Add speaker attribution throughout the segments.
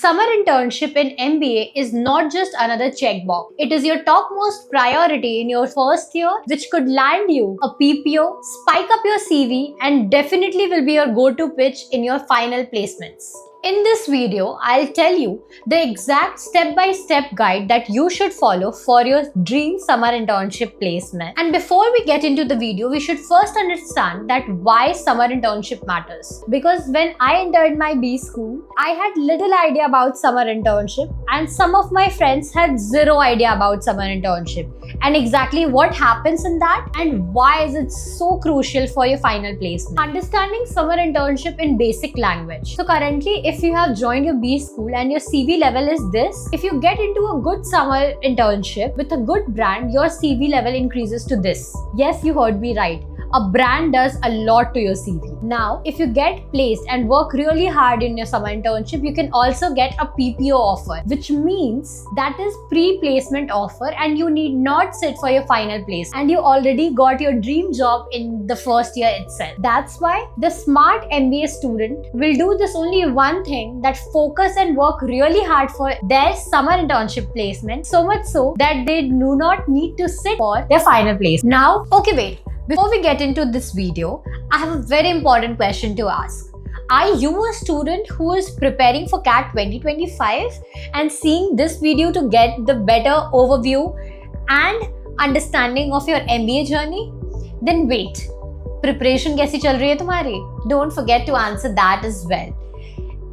Speaker 1: Summer internship in MBA is not just another checkbox. It is your topmost priority in your first year, which could land you a PPO, spike up your CV, and definitely will be your go-to pitch in your final placements. In this video, I'll tell you the exact step-by-step guide that you should follow for your dream summer internship placement. And before we get into the video, we should first understand that why summer internship matters. Because when I entered my B school, I had little idea about summer internship, and some of my friends had zero idea about summer internship and exactly what happens in that and why is it so crucial for your final placement. Understanding summer internship in basic language. So currently, if you have joined your B school and your CV level is this, if you get into a good summer internship with a good brand, your CV level increases to this. Yes, you heard me right. A brand does a lot to your CV. Now, if you get placed and work really hard in your summer internship, you can also get a PPO offer, which means that is pre-placement offer and you need not sit for your final place and you already got your dream job in the first year itself. That's why the smart MBA student will do this only one thing, that focus and work really hard for their summer internship placement, so much so that they do not need to sit for their final place. Now, okay, wait. Before we get into this video, I have a very important question to ask. Are you a student who is preparing for CAT 2025 and seeing this video to get the better overview and understanding of your MBA journey? Then wait, preparation कैसी चल रही है तुम्हारी? Don't forget to answer that as well.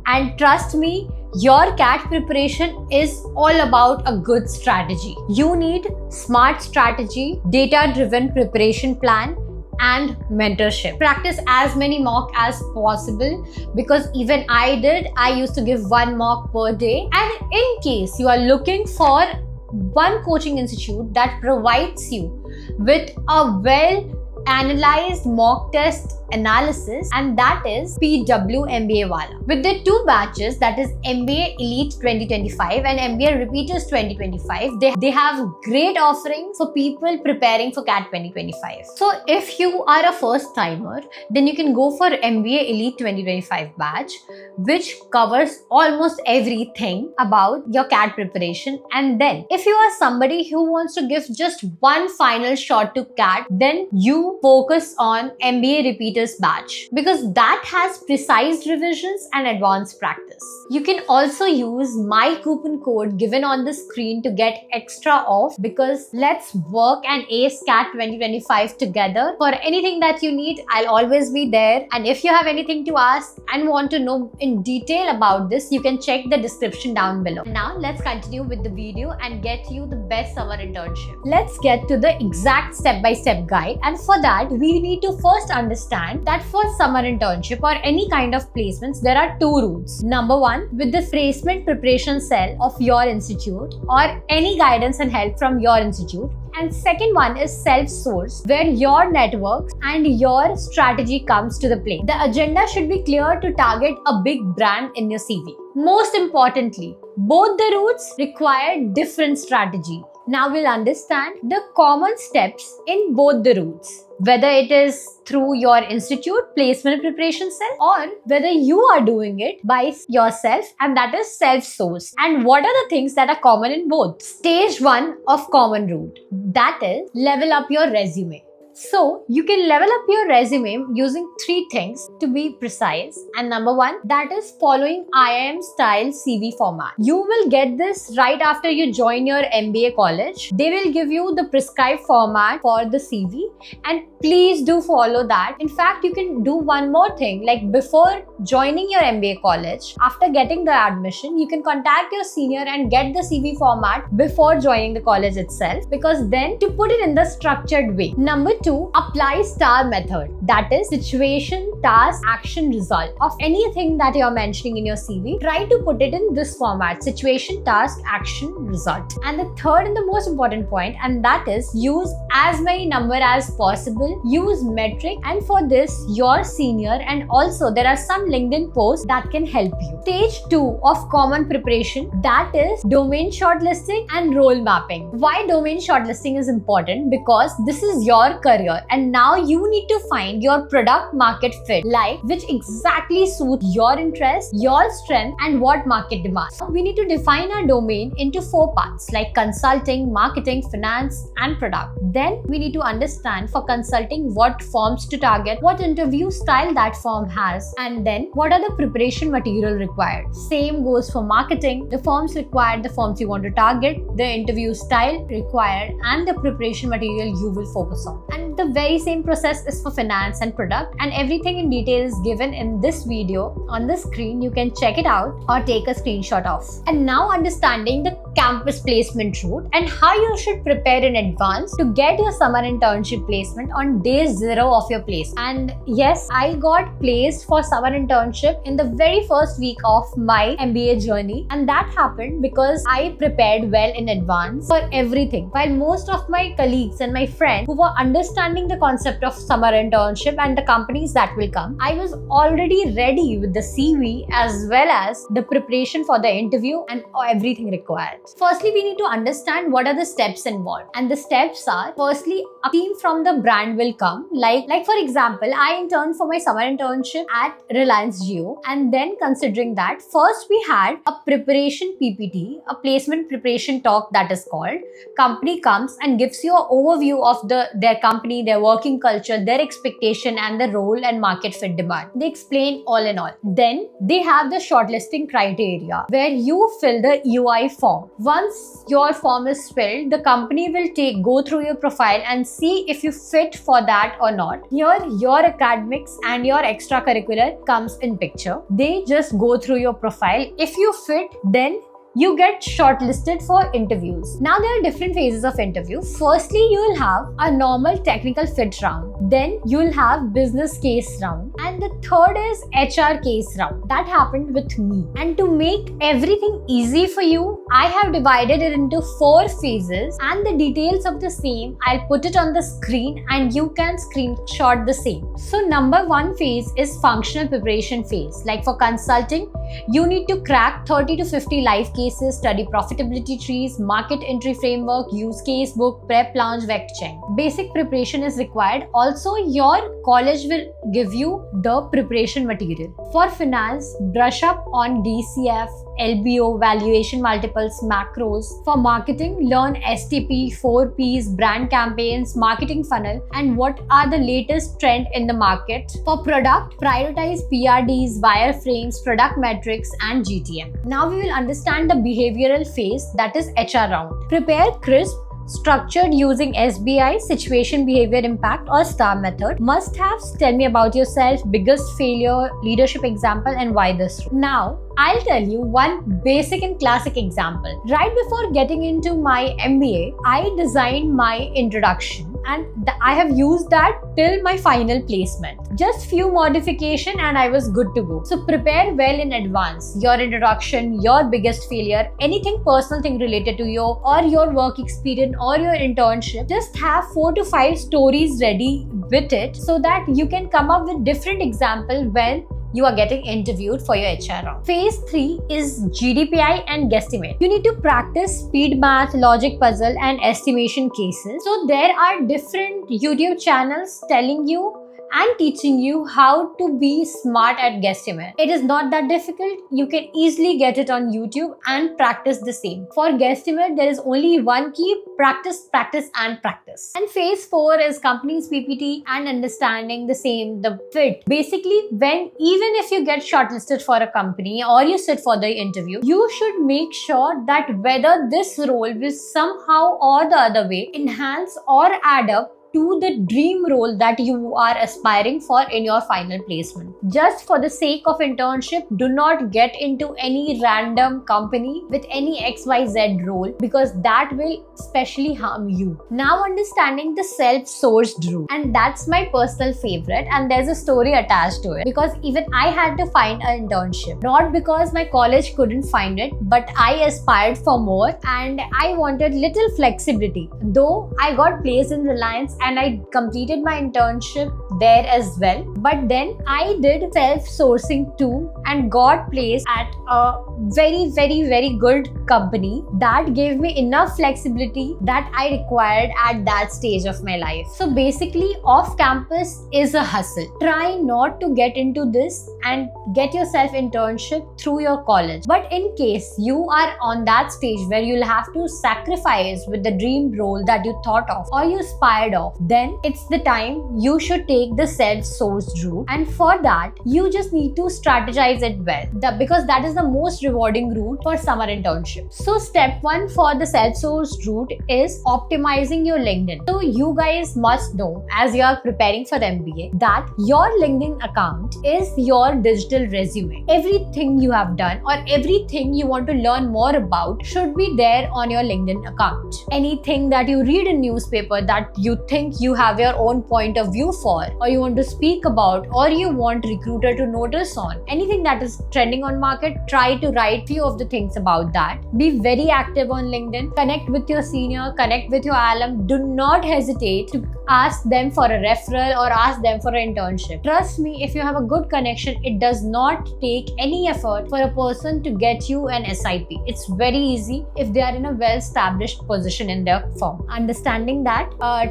Speaker 1: And trust me, your CAT preparation is all about a good strategy. You need smart strategy, data-driven preparation plan, and mentorship. Practice as many mock as possible because even I used to give one mock per day. And in case you are looking for one coaching institute that provides you with a well-analyzed mock test analysis, and that is PW MBA Wala. With the two batches, that is MBA Elite 2025 and MBA Repeaters 2025, they have great offerings for people preparing for CAT 2025. So if you are a first timer, then you can go for MBA Elite 2025 batch, which covers almost everything about your CAT preparation. And then if you are somebody who wants to give just one final shot to CAT, then you focus on MBA Repeaters batch because that has precise revisions and advanced practice. You can also use my coupon code given on the screen to get extra off, because let's work and ace CAT 2025 together. For anything that you need, I'll always be there. And if you have anything to ask and want to know in detail about this, you can check the description down below. Now let's continue with the video and get you the best summer internship. Let's get to the exact step-by-step guide, and for that we need to first understand that for summer internship or any kind of placements, there are two routes. Number one, with the placement preparation cell of your institute or any guidance and help from your institute. And second one is self-source, where your network and your strategy comes to the play. The agenda should be clear to target a big brand in your CV. Most importantly, both the routes require different strategy. Now we'll understand the common steps in both the routes, whether it is through your institute placement preparation cell or whether you are doing it by yourself, and that is self-source. And what are the things that are common in both? Stage 1 of common route, that is level up your resume. So you can level up your resume using three things to be precise. And number one, that is following IIM style CV format. You will get this right after you join your MBA college. They will give you the prescribed format for the CV, and please do follow that. In fact, you can do one more thing, like before joining your MBA college, after getting the admission, you can contact your senior and get the CV format before joining the college itself, because then to put it in the structured way. Number two, apply STAR method, that is situation, task, action, result of anything that you're mentioning in your CV. Try to put it in this format: situation, task, action, result. And the third and the most important point, and that is use as many numbers as possible, use metric, and for this your senior, and also there are some LinkedIn posts that can help you. Stage 2 of common preparation, that is domain shortlisting and role mapping. Why domain shortlisting is important? Because this is your career, and now you need to find your product market fit, like which exactly suits your interest, your strength, and what market demands. So we need to define our domain into 4 parts like consulting, marketing, finance, and product. Then we need to understand for consulting what firms to target, what interview style that firm has, and then what are the preparation material required. Same goes for marketing, the firms required, the firms you want to target, the interview style required, and the preparation material you will focus on. And the very same process is for finance and product, and everything in detail is given in this video on the screen. You can check it out or take a screenshot of. And now understanding the campus placement route and how you should prepare in advance to get your summer internship placement on day 0 of your place. And yes, I got placed for summer internship in the very first week of my MBA journey, and that happened because I prepared well in advance for everything. While most of my colleagues and my friends who were understanding the concept of summer internship and the companies that will come, I was already ready with the CV as well as the preparation for the interview and everything required. Firstly, we need to understand what are the steps involved, and the steps are: firstly, a team from the brand will come. Like for example, I interned for my summer internship at Reliance Jio, and then considering that, first we had a preparation PPT, a placement preparation talk that is called. Company comes and gives you an overview of their company, their working culture, their expectation, and the role and market fit demand. They explain all in all. Then they have the shortlisting criteria where you fill the EY form. Once your form is filled, the company will go through your profile and see if you fit for that or not. Here, your academics and your extracurricular comes in picture. They just go through your profile. If you fit, then you get shortlisted for interviews. Now there are different phases of interview. Firstly, you will have a normal technical fit round. Then you will have business case round. And the third is HR case round. That happened with me. And to make everything easy for you, I have divided it into 4 phases, and the details of the same, I'll put it on the screen and you can screenshot the same. So number 1 phase is functional preparation phase. Like for consulting, you need to crack 30 to 50 live cases, study profitability trees, market entry framework, use case book, prep launch, vector check. Basic preparation is required. Also, your college will give you the preparation material. For finance, brush up on DCF, LBO, valuation multiples, macros. For marketing, learn STP, 4Ps, brand campaigns, marketing funnel, and what are the latest trend in the market. For product, prioritize PRDs, wireframes, product metrics, and GTM. Now we will understand the behavioral phase, that is HR round. Prepare crisp, structured using SBI, situation, behavior, impact, or STAR method. Must haves: tell me about yourself, biggest failure, leadership example, and why this. Now I'll tell you one basic and classic example. Right before getting into my MBA, I designed my introduction, and I have used that till my final placement. Just few modification and I was good to go. So prepare well in advance. Your introduction, your biggest failure, anything personal thing related to you or your work experience or your internship, just have 4 to 5 stories ready with it so that you can come up with different example when you are getting interviewed for your HR round. Phase 3 is GDPI and guesstimate. You need to practice speed math, logic puzzle, and estimation cases. So there are different YouTube channels telling you and teaching you how to be smart at guesstimate. It is not that difficult. You can easily get it on YouTube and practice the same. For guesstimate, there is only one key: practice, practice, and practice. And phase 4 is company's PPT and understanding the same, the fit. Basically, even if you get shortlisted for a company or you sit for the interview, you should make sure that whether this role will somehow or the other way enhance or add up to the dream role that you are aspiring for in your final placement. Just for the sake of internship, do not get into any random company with any XYZ role, because that will especially harm you. Now understanding the self-sourced route, and that's my personal favorite, and there's a story attached to it, because even I had to find an internship. Not because my college couldn't find it, but I aspired for more and I wanted little flexibility. Though I got placed in Reliance and I completed my internship there as well. But then I did self-sourcing too and got placed at a very good company that gave me enough flexibility that I required at that stage of my life. So basically, off campus is a hustle. Try not to get into this and get yourself internship through your college. But in case you are on that stage where you'll have to sacrifice with the dream role that you thought of or you aspired of, then it's the time you should take the self-sourced route. And for that, you just need to strategize it well, because that is the most rewarding route for summer internship. So step 1 for the self-sourced route is optimizing your LinkedIn. So you guys must know, as you are preparing for the MBA, that your LinkedIn account is your digital resume. Everything you have done or everything you want to learn more about should be there on your LinkedIn account. Anything that you read in newspaper that you think you have your own point of view for, or you want to speak about, or you want recruiter to notice on, anything that is trending on market, try to write few of the things about that. Be very active on LinkedIn. Connect with your senior, connect with your alum. Do not hesitate to ask them for a referral or ask them for an internship. Trust me, if you have a good connection, it does not take any effort for a person to get you an SIP. It's very easy if they are in a well-established position in their firm. Understanding that,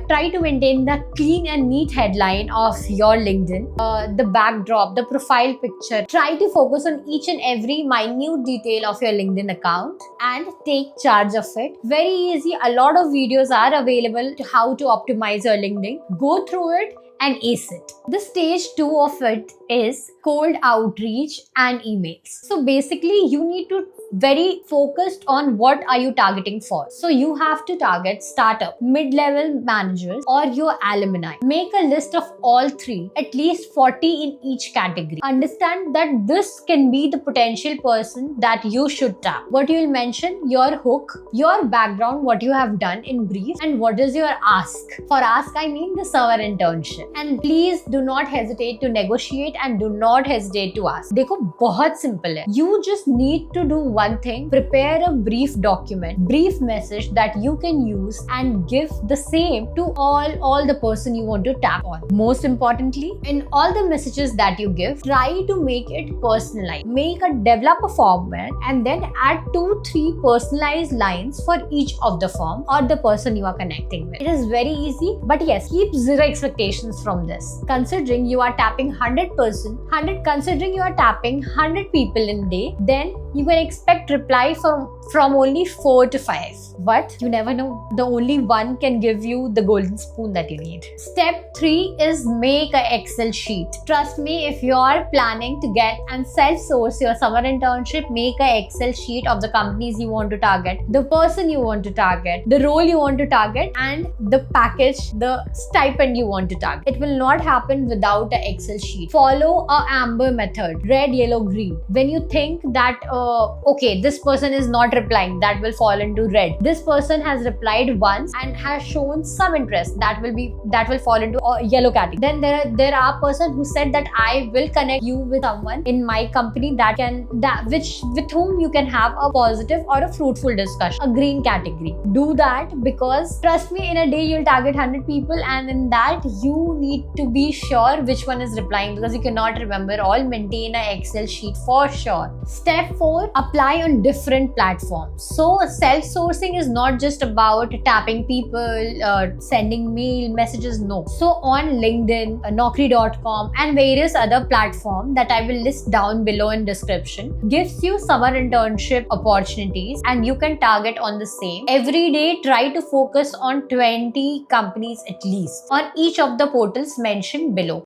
Speaker 1: try to maintain the clean and neat headline of your LinkedIn, the backdrop, the profile picture. Try to focus on each and every minute detail of your LinkedIn account and take charge of it. Very easy. A lot of videos are available to how to optimize your LinkedIn. Go through it and ace it. The stage 2 of it is cold outreach and emails. So basically, you need to very focused on what are you targeting for. So you have to target startup, mid-level managers, or your alumni. Make a list of all 3, at least 40 in each category. Understand that this can be the potential person that you should tap. What you will mention, your hook, your background, what you have done in brief, and what is your ask. For ask, I mean the summer internship. And please do not hesitate to negotiate and do not hesitate to ask. देखो बहुत simple है. You just need to do one thing. Prepare a brief document, brief message that you can use and give the same to all the person you want to tap on. Most importantly, in all the messages that you give, try to make it personalized. Develop a format and then add 2-3 personalized lines for each of the firm or the person you are connecting with. It is very easy, but yes, keep zero expectations from this. Considering you are tapping 100 people in a day, then you can expect reply from only 4 to 5. But you never know, the only one can give you the golden spoon that you need. Step 3 is make an Excel sheet. Trust me, if you are planning to get and self-source your summer internship, make an Excel sheet of the companies you want to target, the person you want to target, the role you want to target, and the package, the stipend you want to target. It will not happen without an Excel sheet. Follow a Amber method, red, yellow, green. When you think that okay, this person is not replying, that will fall into red. This person has replied once and has shown some interest, that will fall into a yellow category. Then there are a person who said that I will connect you with someone in my company with whom you can have a positive or a fruitful discussion, a green category. Do that, because trust me, in a day you'll target 100 people, and in that you need to be sure which one is replying, because you cannot remember all. Maintain an Excel sheet for sure. Step 4, apply on different platforms. So self-sourcing is not just about tapping people, sending mail messages, no. So on LinkedIn, Naukri.com and various other platforms that I will list down below in description gives you summer internship opportunities, and you can target on the same. Every day try to focus on 20 companies at least on each of the portals mentioned below.